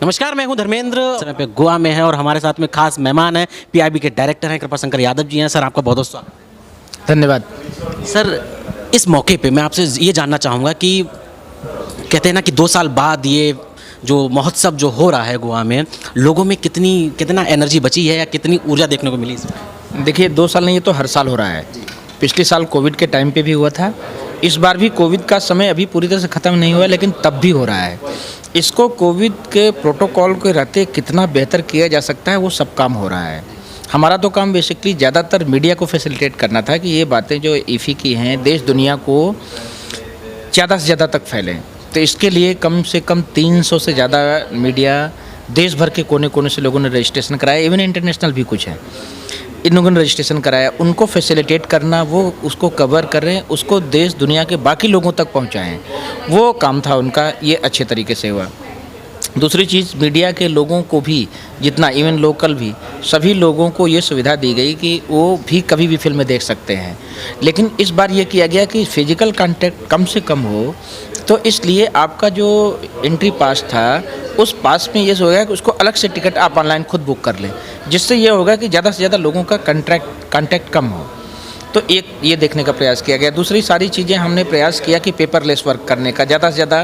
नमस्कार, मैं हूं धर्मेंद्र। समय पे गोवा में है और हमारे साथ में खास मेहमान हैं, पीआईबी के डायरेक्टर हैं कृपाशंकर यादव जी हैं। सर, आपका बहुत बहुत स्वागत। धन्यवाद। सर, इस मौके पे मैं आपसे ये जानना चाहूँगा कि कहते हैं ना कि 2 साल बाद ये जो महोत्सव जो हो रहा है गोवा में, लोगों में कितना एनर्जी बची है या कितनी ऊर्जा देखने को मिली इसमें? देखिए 2 साल नहीं, ये तो हर साल हो रहा है। पिछले साल कोविड के टाइम पे भी हुआ था। इस बार भी कोविड का समय अभी पूरी तरह से ख़त्म नहीं हुआ, लेकिन तब भी हो रहा है। इसको कोविड के प्रोटोकॉल के रहते कितना बेहतर किया जा सकता है, वो सब काम हो रहा है। हमारा तो काम बेसिकली ज़्यादातर मीडिया को फैसिलिटेट करना था कि ये बातें जो ईफी की हैं देश दुनिया को ज़्यादा से ज़्यादा तक फैलें। तो इसके लिए कम से कम 300 से ज़्यादा मीडिया देश भर के कोने कोने से लोगों ने रजिस्ट्रेशन कराया। इवन इंटरनेशनल भी कुछ है, इन लोगों ने रजिस्ट्रेशन कराया। उनको फैसिलिटेट करना, वो उसको कवर कर रहे हैं, उसको देश दुनिया के बाकी लोगों तक पहुंचाएं, वो काम था उनका। ये अच्छे तरीके से हुआ। दूसरी चीज़, मीडिया के लोगों को भी जितना, इवन लोकल भी, सभी लोगों को ये सुविधा दी गई कि वो भी कभी भी फिल्में देख सकते हैं। लेकिन इस बार ये किया गया कि फिजिकल कांटेक्ट कम से कम हो, तो इसलिए आपका जो एंट्री पास था उस पास में ये होगा कि उसको अलग से टिकट आप ऑनलाइन खुद बुक कर लें, जिससे ये होगा कि ज़्यादा से ज़्यादा लोगों का कांटेक्ट कम हो। तो एक ये देखने का प्रयास किया गया। दूसरी सारी चीज़ें हमने प्रयास किया कि पेपरलेस वर्क करने का, ज़्यादा से ज़्यादा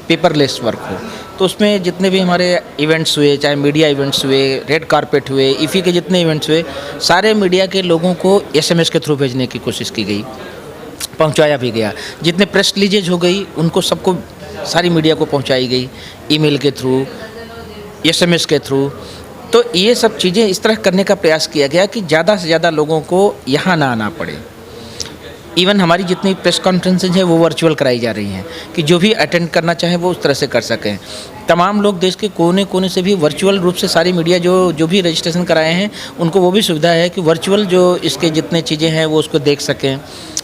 पेपरलेस वर्क हो। तो उसमें जितने भी हमारे इवेंट्स हुए, चाहे मीडिया इवेंट्स हुए, रेड कारपेट हुए, ईफी के जितने इवेंट्स हुए, सारे मीडिया के लोगों को एसएमएस के थ्रू भेजने की कोशिश की गई, पहुंचाया भी गया। जितने प्रेस रिलीजेज हो गई उनको सबको, सारी मीडिया को पहुंचाई गई, ईमेल के थ्रू, एसएमएस के थ्रू। तो ये सब चीज़ें इस तरह करने का प्रयास किया गया कि ज़्यादा से ज़्यादा लोगों को यहाँ ना आना पड़े। इवन हमारी जितनी प्रेस कॉन्फ्रेंसेज हैं वो वर्चुअल कराई जा रही हैं कि जो भी अटेंड करना चाहें वो उस तरह से कर सकें। तमाम लोग देश के कोने कोने से भी वर्चुअल रूप से सारी मीडिया जो भी रजिस्ट्रेशन कराए हैं उनको वो भी सुविधा है कि वर्चुअल जो इसके जितने चीज़ें हैं वो उसको देख सकें,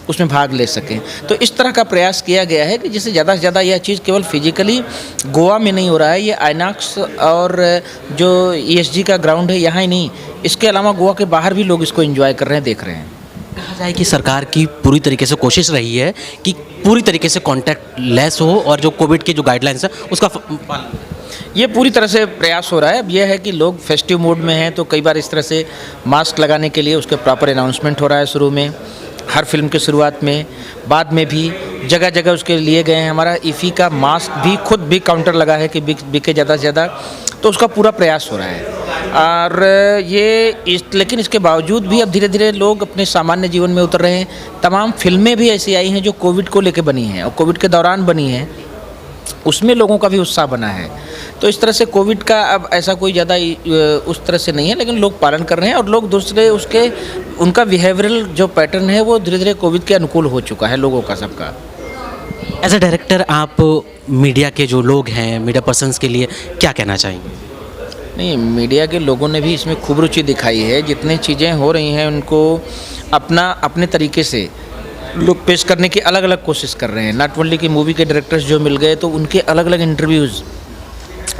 उसमें भाग ले सकें। तो इस तरह का प्रयास किया गया है कि जिससे ज़्यादा से ज़्यादा यह चीज़ केवल फिजिकली गोवा में नहीं हो रहा है, ये आइनॉक्स और जो ईएसजी का ग्राउंड है यहाँ ही नहीं, इसके अलावा गोवा के बाहर भी लोग इसको एंजॉय कर रहे हैं, देख रहे हैं। कहा जाए कि सरकार की पूरी तरीके से कोशिश रही है कि पूरी तरीके से कॉन्टैक्ट लेस हो और जो कोविड की जो गाइडलाइंस है उसका पालन। ये पूरी तरह से प्रयास हो रहा है। अब यह है कि लोग फेस्टिव मूड में हैं, तो कई बार इस तरह से मास्क लगाने के लिए उसके प्रॉपर अनाउंसमेंट हो रहा है शुरू में, हर फिल्म की शुरुआत में, बाद में भी जगह जगह उसके लिए गए हैं। हमारा ईफी का मास्क भी खुद भी काउंटर लगा है कि बिके ज़्यादा से ज़्यादा, तो उसका पूरा प्रयास हो रहा है। और लेकिन इसके बावजूद भी अब धीरे धीरे लोग अपने सामान्य जीवन में उतर रहे हैं। तमाम फिल्में भी ऐसी आई हैं जो कोविड को लेकर बनी हैं और कोविड के दौरान बनी हैं, उसमें लोगों का भी उत्साह बना है। तो इस तरह से कोविड का अब ऐसा कोई ज़्यादा उस तरह से नहीं है, लेकिन लोग पालन कर रहे हैं और लोग दूसरे उसके उनका बिहेवियरल जो पैटर्न है वो धीरे धीरे कोविड के अनुकूल हो चुका है लोगों का, सबका। एज ए डायरेक्टर आप मीडिया के जो लोग हैं, मीडिया पर्सन्स के लिए क्या कहना चाहेंगे? नहीं, मीडिया के लोगों ने भी इसमें खूब रुचि दिखाई है। जितनी चीज़ें हो रही हैं उनको अपने तरीके से लोग पेश करने की अलग अलग कोशिश कर रहे हैं। नॉट ओनली कि मूवी के डायरेक्टर्स जो मिल गए तो उनके अलग अलग इंटरव्यूज़,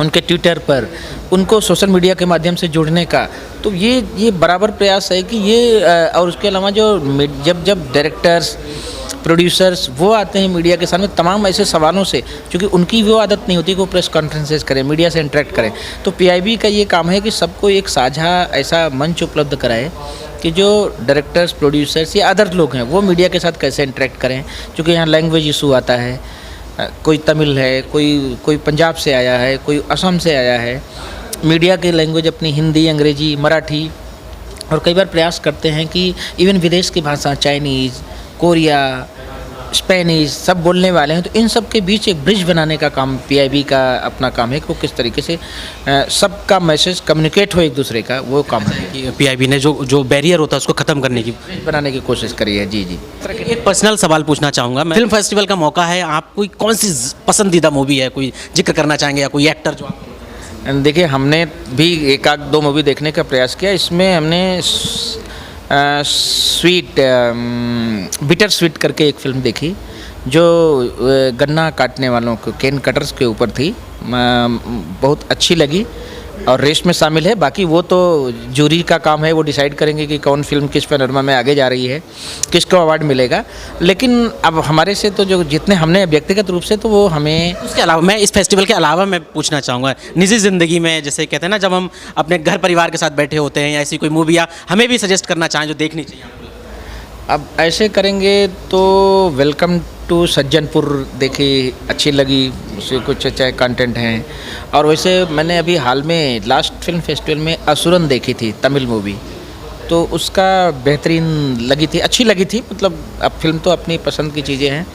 उनके ट्विटर पर, उनको सोशल मीडिया के माध्यम से जुड़ने का, तो ये बराबर प्रयास है कि ये और उसके अलावा जो जब डायरेक्टर्स, प्रोड्यूसर्स वो आते हैं मीडिया के सामने तमाम ऐसे सवालों से, क्योंकि उनकी वो आदत नहीं होती कि वो प्रेस कॉन्फ्रेंसेस करें, मीडिया से इंटरेक्ट करें। तो पीआईबी का ये काम है कि सबको एक साझा ऐसा मंच उपलब्ध कराए कि जो डायरेक्टर्स, प्रोड्यूसर्स या अदर लोग हैं वो मीडिया के साथ कैसे इंटरेक्ट करें। क्योंकि यहाँ लैंग्वेज इशू आता है, कोई तमिल है, कोई पंजाब से आया है, कोई असम से आया है। मीडिया की लैंग्वेज अपनी हिंदी, अंग्रेजी, मराठी, और कई बार प्रयास करते हैं कि इवन विदेश की भाषा, चाइनीज़, कोरिया, स्पेनिश, सब बोलने वाले हैं। तो इन सब के बीच एक ब्रिज बनाने का काम पीआईबी का अपना काम है कि वो किस तरीके से सबका मैसेज कम्युनिकेट हो एक दूसरे का, वो काम है। पीआईबी ने जो बैरियर होता है उसको ख़त्म करने की बनाने की कोशिश करी है। जी। एक पर्सनल सवाल पूछना चाहूँगा मैं, फिल्म फेस्टिवल का मौका है, आप कोई कौन सी पसंदीदा मूवी है, कोई जिक्र करना चाहेंगे या कोई एक्टर जो आप? देखिए, हमने भी एक आध दो मूवी देखने का प्रयास किया। इसमें हमने बिटर स्वीट करके एक फिल्म देखी जो गन्ना काटने वालों को, केन कटर्स के ऊपर थी। बहुत अच्छी लगी। और रेस में शामिल है। बाकी वो तो जूरी का काम है, वो डिसाइड करेंगे कि कौन फिल्म किस पैनोरमा में आगे जा रही है, किसको अवार्ड मिलेगा। लेकिन अब हमारे से तो जो जितने हमने व्यक्तिगत रूप से, तो वो हमें उसके अलावा मैं इस फेस्टिवल के अलावा मैं पूछना चाहूँगा, निजी ज़िंदगी में जैसे कहते हैं ना, जब हम अपने घर परिवार के साथ बैठे होते हैं या ऐसी कोई मूवी या हमें भी सजेस्ट करना चाहें जो देखनी चाहिए आपको? अब ऐसे करेंगे तो वेलकम टू सज्जनपुर देखी, अच्छी लगी, उससे कुछ अच्छा कंटेंट हैं। और वैसे मैंने अभी हाल में लास्ट फिल्म फेस्टिवल में असुरन देखी थी, तमिल मूवी, तो उसका बेहतरीन लगी थी, अच्छी लगी थी। मतलब अब फिल्म तो अपनी पसंद की चीज़ें हैं,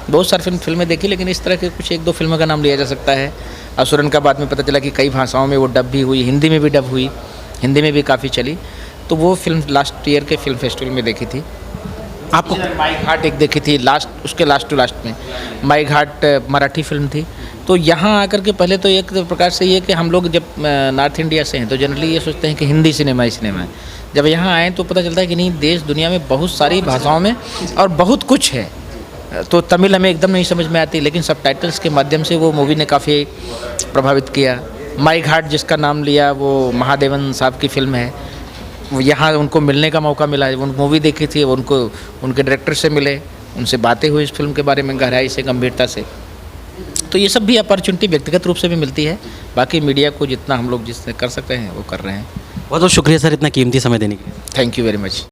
बहुत सारी फिल्में देखी, लेकिन इस तरह के कुछ एक दो फिल्मों का नाम लिया जा सकता है। असुरन का बाद में पता चला कि कई भाषाओं में वो डब भी हुई, हिंदी में भी डब हुई, हिंदी में भी काफ़ी चली। तो वो फिल्म लास्ट ईयर के फिल्म फेस्टिवल में देखी थी। आपको माई घाट एक देखी थी लास्ट, उसके लास्ट टू लास्ट में माई घाट मराठी फिल्म थी। तो यहाँ आकर के पहले तो एक प्रकार से ये कि हम लोग जब नॉर्थ इंडिया से हैं तो जनरली ये सोचते हैं कि हिंदी सिनेमा ही सिनेमा है। जब यहाँ आए तो पता चलता है कि नहीं, देश दुनिया में बहुत सारी भाषाओं में और बहुत कुछ है। तो तमिल हमें एकदम नहीं समझ में आती, लेकिन सबटाइटल्स के माध्यम से वो मूवी ने काफ़ी प्रभावित किया। माई घाट जिसका नाम लिया, वो महादेवन साहब की फिल्म है। वो यहाँ उनको मिलने का मौका मिला, उन मूवी देखी थी, उनको उनके डायरेक्टर से मिले, उनसे बातें हुई इस फिल्म के बारे में गहराई से, गंभीरता से। तो ये सब भी अपॉर्चुनिटी व्यक्तिगत रूप से भी मिलती है। बाकी मीडिया को जितना हम लोग जिससे कर सकते हैं वो कर रहे हैं। बहुत बहुत शुक्रिया सर इतना कीमती समय देने के लिए। Thank you very much.